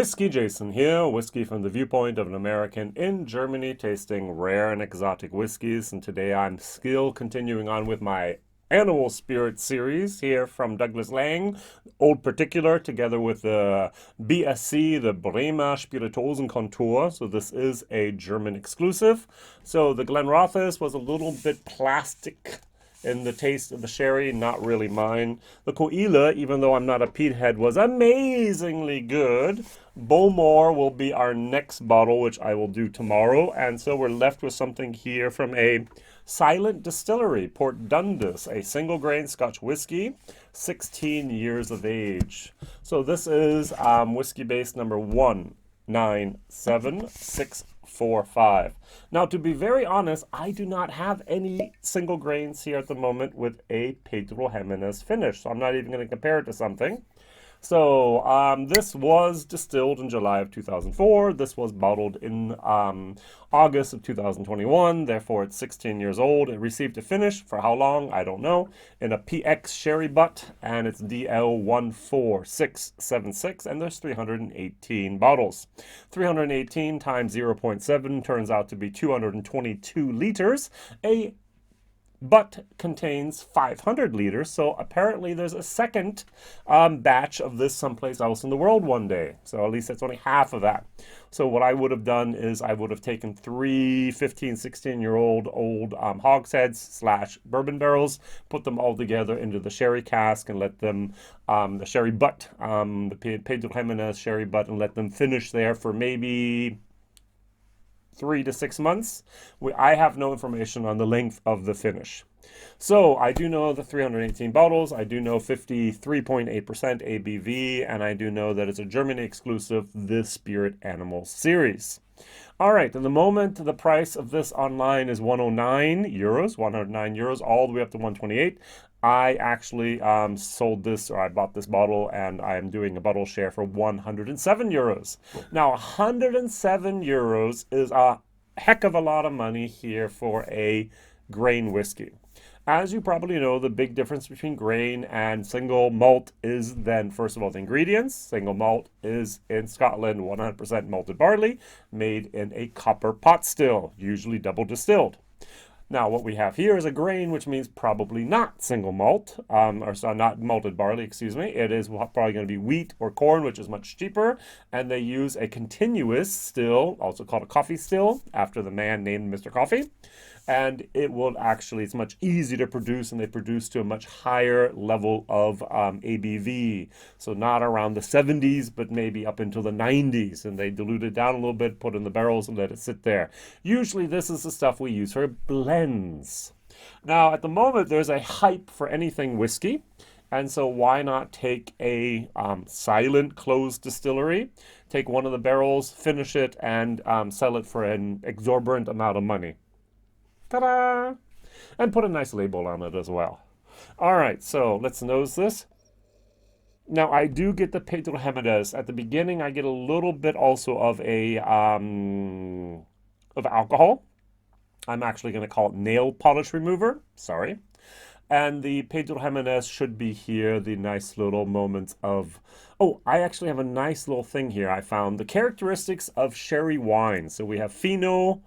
WhiskyJason here, whiskey from the viewpoint of an American in Germany tasting rare and exotic whiskeys. And today I'm still continuing on with my Animal Spirit series here from Douglas Laing, Old Particular, together with the BSC, the Bremer Spirituosenkontor. So this is a German exclusive. So the Glenrothes was a little bit plastic in the taste of the sherry, not really mine. The Koile, even though I'm not a peat head, was amazingly good. Bowmore will be our next bottle, which I will do tomorrow. And so we're left with something here from a silent distillery, Port Dundas, a single grain Scotch whiskey, 16 years of age. So this is Whiskybase number 197645. Now, to be very honest, I do not have any single grains here at the moment with a Pedro Jimenez finish, so I'm not even going to compare it to something. So this was distilled in July of 2004. This was bottled in August of 2021. Therefore, it's 16 years old. It received a finish for how long? I don't know. In a PX sherry butt, and it's DL14676, and there's 318 bottles. 318 times 0.7 turns out to be 222 liters. A butt contains 500 liters, so apparently there's a second batch of this someplace else in the world one day. So at least that's only half of that. So what I would have done is I would have taken 3 15, 16-year-old old hogsheads slash bourbon barrels, put them all together into the sherry cask and let them, the sherry butt, the Pedro Jimenez sherry butt, and let them finish there for maybe 3 to 6 months. I have no information on the length of the finish. So I do know the 318 bottles, I do know 53.8% ABV, and I do know that it's a Germany exclusive, this Spirit Animal series. All right, at the moment, the price of this online is 109 euros, all the way up to 128. I actually sold this, or I bought this bottle, and I am doing a bottle share for 107 euros. Now, 107 euros is a heck of a lot of money here for a grain whiskey. As you probably know, the big difference between grain and single malt is then, first of all, the ingredients. Single malt is in Scotland 100% malted barley, made in a copper pot still, usually double distilled. Now, what we have here is a grain, which means probably not single malt, or so not malted barley, excuse me. It is probably going to be wheat or corn, which is much cheaper. And they use a continuous still, also called a coffee still, after the man named Mr. Coffee. And it will actually, it's much easier to produce, and they produce to a much higher level of ABV. So not around the 70s, but maybe up into the 90s. And they dilute it down a little bit, put it in the barrels, and let it sit there. Usually this is the stuff we use for blends. Now, at the moment, there's a hype for anything whiskey. And so why not take a silent closed distillery, take one of the barrels, finish it, and sell it for an exorbitant amount of money. Ta-da! And put a nice label on it as well. All right, so let's nose this. Now, I do get the Pedro Jimenez. At the beginning, I get a little bit also of a of alcohol. I'm actually going to call it nail polish remover. Sorry. And the Pedro Jimenez should be here, the nice little moments of... Oh, I actually have a nice little thing here. I found the characteristics of sherry wine. So we have Fino,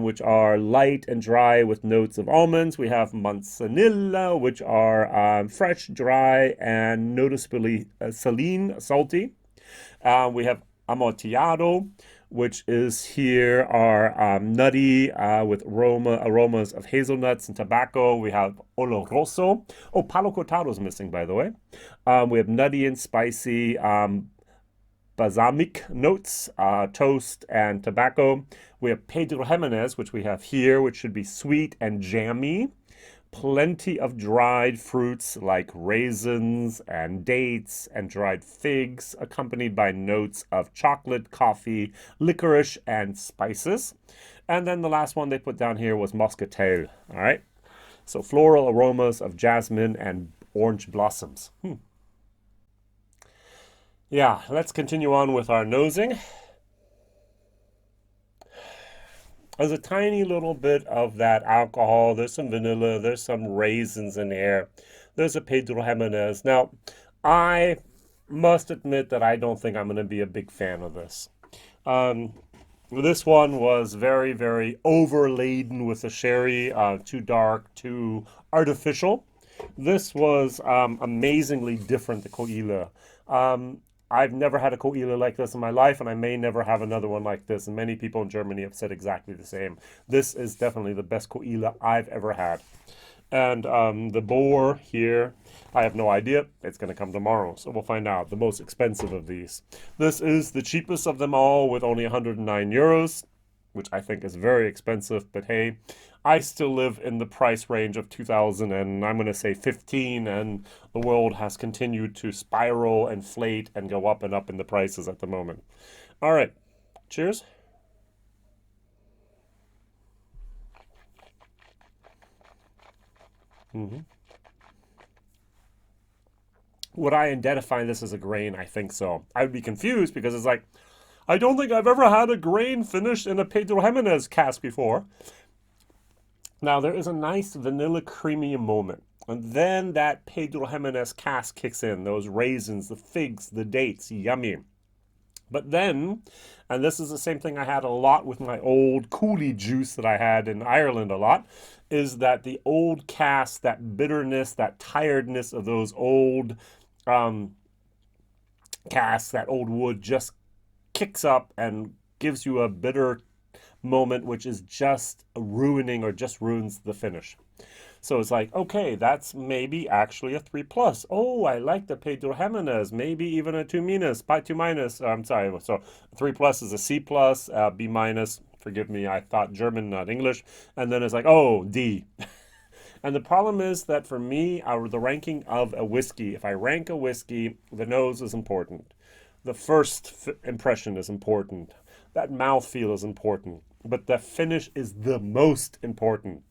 which are light and dry with notes of almonds. We have Manzanilla, which are fresh, dry, and noticeably saline, salty. We have Amontillado, which is here are nutty with aromas of hazelnuts and tobacco. We have Oloroso. Oh, Palo Cortado is missing, by the way. We have nutty and spicy balsamic notes, toast and tobacco. We have Pedro Jimenez, which we have here, which should be sweet and jammy. Plenty of dried fruits like raisins and dates and dried figs, accompanied by notes of chocolate, coffee, licorice, and spices. And then the last one they put down here was muscatel. All right. So floral aromas of jasmine and orange blossoms. Yeah, let's continue on with our nosing. There's a tiny little bit of that alcohol. There's some vanilla. There's some raisins in there. There's a Pedro Jimenez. Now, I must admit that I don't think I'm going to be a big fan of this. Um, this one was very, very overladen with the sherry, too dark, too artificial. This was amazingly different, the Koile. I've never had a Koile like this in my life, and I may never have another one like this. And many people in Germany have said exactly the same. This is definitely the best Koile I've ever had. And the boar here, I have no idea. It's going to come tomorrow, so we'll find out. The most expensive of these. This is the cheapest of them all with only 109 euros, which I think is very expensive. But hey, I still live in the price range of 2000 and I'm going to say 15, and the world has continued to spiral, inflate, and go up and up in the prices at the moment. All right, cheers. Mm-hmm. Would I identify this as a grain? I think so. I would be confused because it's like, I don't think I've ever had a grain finished in a Pedro Jimenez cask before. Now, there is a nice vanilla creamy moment. And then that Pedro Jimenez cask kicks in. Those raisins, the figs, the dates, yummy. But then, and this is the same thing I had a lot with my old Cooley juice that I had in Ireland a lot, is that the old cask, that bitterness, that tiredness of those old um, casks, that old wood just kicks up and gives you a bitter moment, which is just ruining or just ruins the finish. So it's like, okay, that's maybe actually a 3 plus. Oh, I like the Pedro Jimenez, maybe even a 2 minus, by 2 minus. I'm sorry, so 3 plus is a C plus, B minus. Forgive me, I thought German, not English. And then it's like, oh, D. And the problem is that for me, the ranking of a whiskey, if I rank a whiskey, the nose is important. The first impression is important. That mouthfeel is important. But the finish is the most important,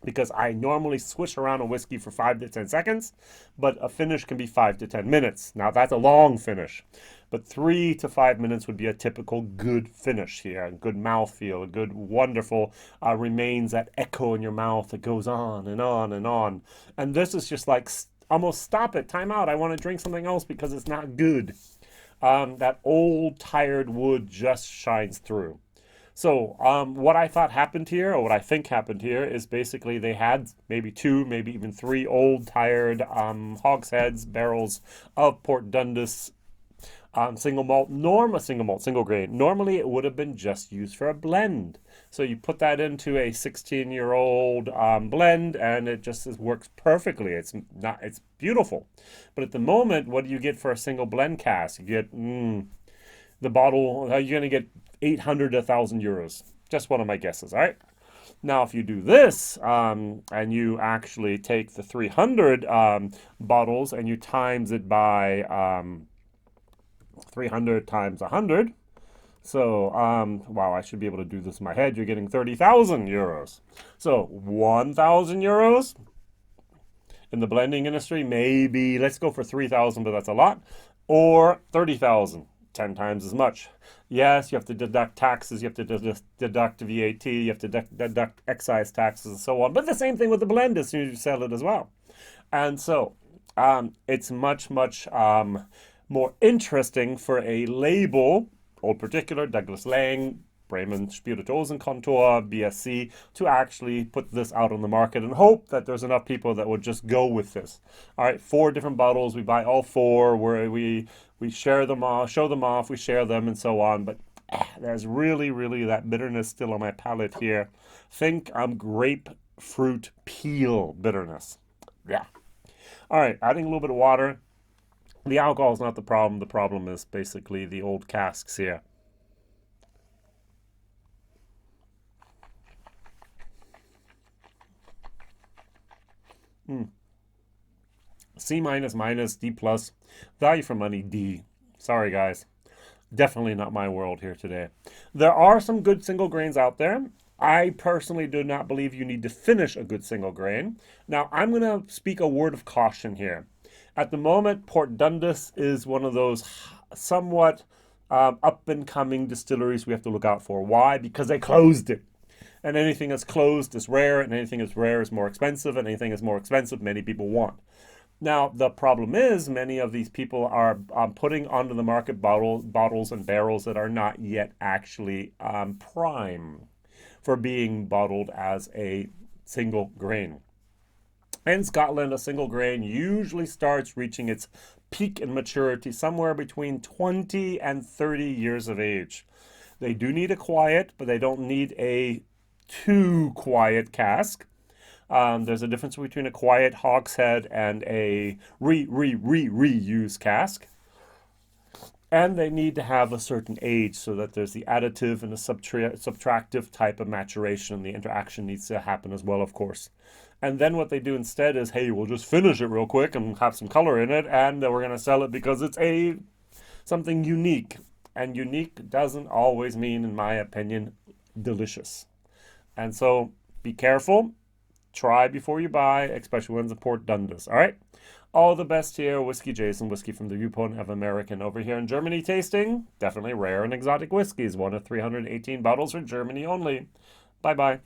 because I normally swish around a whiskey for 5 to 10 seconds, but a finish can be 5 to 10 minutes. Now, that's a long finish, but 3 to 5 minutes would be a typical good finish here. A good mouthfeel, a good, wonderful remains, that echo in your mouth that goes on and on and on. And this is just like, almost stop it, time out. I want to drink something else because it's not good. That old, tired wood just shines through. So what I thought happened here, or what I think happened here, is basically they had maybe 2, maybe even 3 old, tired hogsheads, barrels of Port Dundas single malt, single grain. Normally it would have been just used for a blend. So you put that into a 16-year-old blend, and it just works perfectly. It's beautiful. But at the moment, what do you get for a single blend cask? You get the bottle. You're going to get 800 to 1,000 euros. Just one of my guesses. All right. Now, if you do this and you actually take the 300 bottles and you times it by 300 times 100. So, wow, I should be able to do this in my head. You're getting 30,000 euros. So, 1,000 euros in the blending industry, maybe, let's go for 3,000, but that's a lot. Or 30,000, 10 times as much. Yes, you have to deduct taxes, you have to deduct VAT, you have to deduct excise taxes and so on. But the same thing with the blend as soon as you sell it as well. And so, it's much, much more interesting for a label, Old Particular, Douglas Laing, Bremen Spirituosenkontor, BSC, to actually put this out on the market and hope that there's enough people that would just go with this. All right, 4 different bottles. We buy all 4, where we share them off, show them off, we share them, and so on. But there's really, really that bitterness still on my palate here. Think grapefruit peel bitterness. Yeah. All right, adding a little bit of water. The alcohol is not the problem. The problem is basically the old casks here. C minus minus, D plus. Value for money, D. Sorry, guys. Definitely not my world here today. There are some good single grains out there. I personally do not believe you need to finish a good single grain. Now, I'm going to speak a word of caution here. At the moment, Port Dundas is one of those somewhat up-and-coming distilleries we have to look out for. Why? Because they closed it. And anything that's closed is rare, and anything that's rare is more expensive, and anything that's more expensive, many people want. Now, the problem is many of these people are putting onto the market bottles and barrels that are not yet actually prime for being bottled as a single grain. In Scotland, a single grain usually starts reaching its peak in maturity somewhere between 20 and 30 years of age. They do need a quiet, but they don't need a too quiet cask. There's a difference between a quiet hogshead and a reuse cask. And they need to have a certain age so that there's the additive and the subtractive type of maturation. The interaction needs to happen as well, of course. And then what they do instead is, hey, we'll just finish it real quick and have some color in it, and we're going to sell it because it's something unique. And unique doesn't always mean, in my opinion, delicious. And so be careful. Try before you buy, especially when it's Port Dundas. All right? All the best here. WhiskyJason, whiskey from the viewpoint of American. Over here in Germany tasting, definitely rare and exotic whiskeys. One of 318 bottles for Germany only. Bye-bye.